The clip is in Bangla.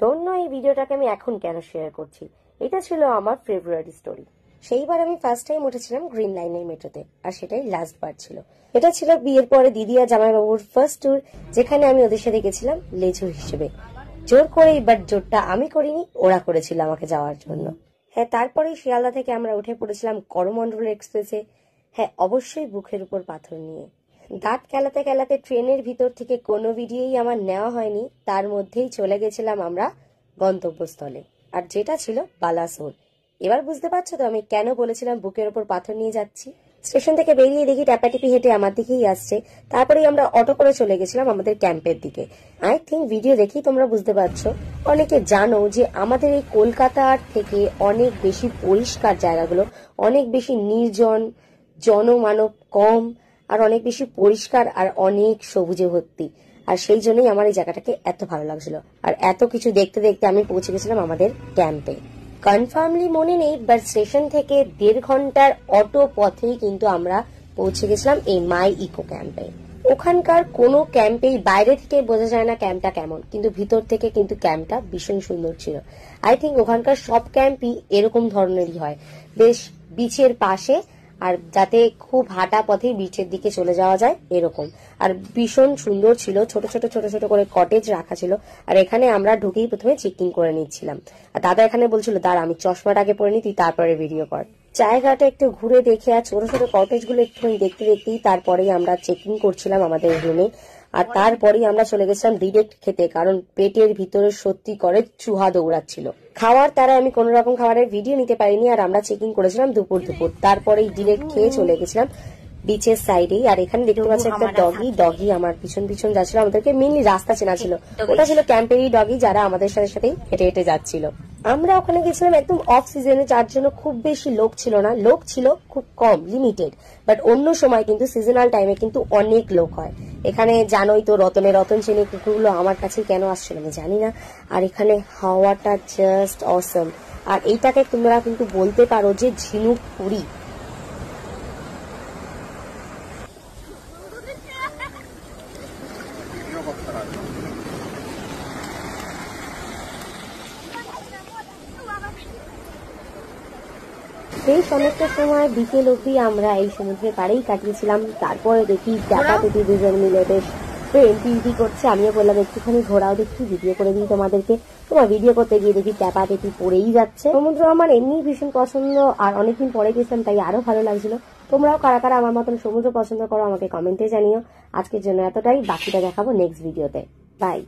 ডোন্ট নো এই ভিডিওটাকে আমি এখন কেন শেয়ার করছি। এটা ছিল আমার ফেভারিট স্টোরি। সেইবার আমি ফার্স্ট টাইম উঠেছিলাম গ্রিন লাইনের মেট্রোতে, আর সেটাই লাস্ট বার ছিল। এটা ছিল বিয়ের পরে দিদি আর জামাইবাবুর ফার্স্ট ট্যুর, যেখানে আমি ওদের সাথে গেছিলাম লেজু হিসেবে। জোর করেই, বাট জোরটা আমি করিনি, ওরা করেছিল আমাকে যাওয়ার জন্য। হ্যাঁ, তারপরেই শিয়ালদা থেকে আমরা উঠে পড়েছিলাম করমণ্ডল এক্সপ্রেসে। হ্যাঁ, অবশ্যই বুকের উপর পাথর নিয়ে। দাঁত কেলাতে কেলাতে ট্রেনের ভিতর থেকে কোনো ভিডিওই আমার নেওয়া হয়নি, তার মধ্যেই চলে গেছিলাম আমরা গন্তব্যস্থলে, আর যেটা ছিল বালাসোর। এবার বুঝতে পারছো তো আমি কেন বলেছিলাম বুকের ওপর পাথর নিয়ে যাচ্ছি। স্টেশন থেকে বেরিয়ে দেখি ট্যাপাটিপি হেঁটে আমার দিকেই আসছে। তারপরেই আমরা অটো করে চলে গেছিলাম আমাদের ক্যাম্পের দিকে। আই থিঙ্ক ভিডিও দেখেই তোমরা বুঝতে পারছো, অনেকে জানো যে আমাদের এই কলকাতার থেকে অনেক বেশি পরিষ্কার জায়গাগুলো, অনেক বেশি নির্জন, জনমানব কম, আর অনেক বেশি পরিষ্কার, আর অনেক সবুজে ভর্তি। আর সেই জন্যই আমার এই জায়গাটাকে এত ভালো লাগছিল। আর এত কিছু দেখতে দেখতে আমি পৌঁছে গেছিলাম আমাদের ক্যাম্পে। কনফার্মলি মনে নেই, বাট স্টেশন থেকে 1.5 ঘন্টার অটো পথেই কিন্তু আমরা পৌঁছে গেছিলাম এই মাই ইকো ক্যাম্পে। ওখানকার কোনো ক্যাম্পেই বাইরে থেকে বোঝা যায় না ক্যাম্পটা কেমন, কিন্তু ভিতর থেকে কিন্তু ক্যাম্পটা ভীষণ সুন্দর ছিল। আই থিঙ্ক ওখানকার সব ক্যাম্পই এরকম ধরনেরই হয়, বেশ বিচের পাশে, আর যাতে খুব হাঁটা পথে বিচের দিকে চলে যাওয়া যায় এরকম। আর ভীষণ সুন্দর ছিল, ছোট ছোট ছোট ছোট করে কটেজ রাখা ছিল। আর এখানে আমরা ঢুকেই প্রথমে চেকিং করে নিচ্ছিলাম। আর দাদা এখানে বলছিল, দাঁড়া আমি চশমাটাকে পরে নি, তুই তারপরে ভিডিও কর। জায়গাটা একটু ঘুরে দেখে আর ছোট ছোট কটেজ গুলো একটুখানি দেখতে দেখতেই তারপরেই আমরা চেকিং করছিলাম আমাদের রুমে। আর তারপরেই আমরা চলে গেছিলাম ডিরেক্ট খেতে, কারণ পেটের ভিতরে সত্যি করে চুহা দৌড়াচ্ছিল। খাওয়ার তারা আমি কোন রকম খাবারের ভিডিও নিতে পারিনি, আর আমরা চেকিং করেছিলাম দুপুর দুপুর। তারপরেই ডিরেক্ট খেয়ে চলে গেছিলাম বিচের সাইডেই। আর এখানে দেখতে পাচ্ছি একটা ডগি আমার পিছন পিছন যাচ্ছিল, আমাদেরকে মেনলি রাস্তা চেনা ছিল। ওটা ছিল ক্যাম্পেরই ডগি, যারা আমাদের সাথে সাথেই হেঁটে হেঁটে যাচ্ছিল। আমরা ওখানে গেছিলাম একদম অফ সিজনে, যার জন্য খুব বেশি লোক ছিল না, লোক ছিল খুব কম, লিমিটেড। বাট অন্য সময় কিন্তু সিজনাল টাইমে কিন্তু অনেক লোক হয়। এখানে জানোই তো রতন চেনে কুকুরগুলো আমার কাছে কেন আসছিল আমি জানি না। আর এখানে হাওয়াটা জাস্ট অসম। আর এইটাকে তোমরা কিন্তু বলতে পারো যে ঝিনুক পুরি। বেশ অনেকটা সময় বিকেল অবধি আমরা এই সমুদ্রের পাড়েই কাটিয়েছিলাম। তারপরে দেখি ট্যাপাটিপি দুজন মিলে বেশ টিভি করছে। আমিও বললাম একটুখানি ঘোরাও দেখি, ভিডিও করে দিই তোমাদেরকে। তোমার ভিডিও করতে গিয়ে দেখি ট্যাপাটিপি পড়েই যাচ্ছে। সমুদ্র আমার এমনি ভীষণ পছন্দ, আর অনেকদিন পরে গেছিলাম তাই আরো ভালো লাগছিল। তোমরাও কারা কারা আমার মতন সমুদ্র পছন্দ করো আমাকে কমেন্টে জানিও। আজকের জন্য এতটাই, বাকিটা দেখাবো নেক্সট ভিডিওতে। বাই।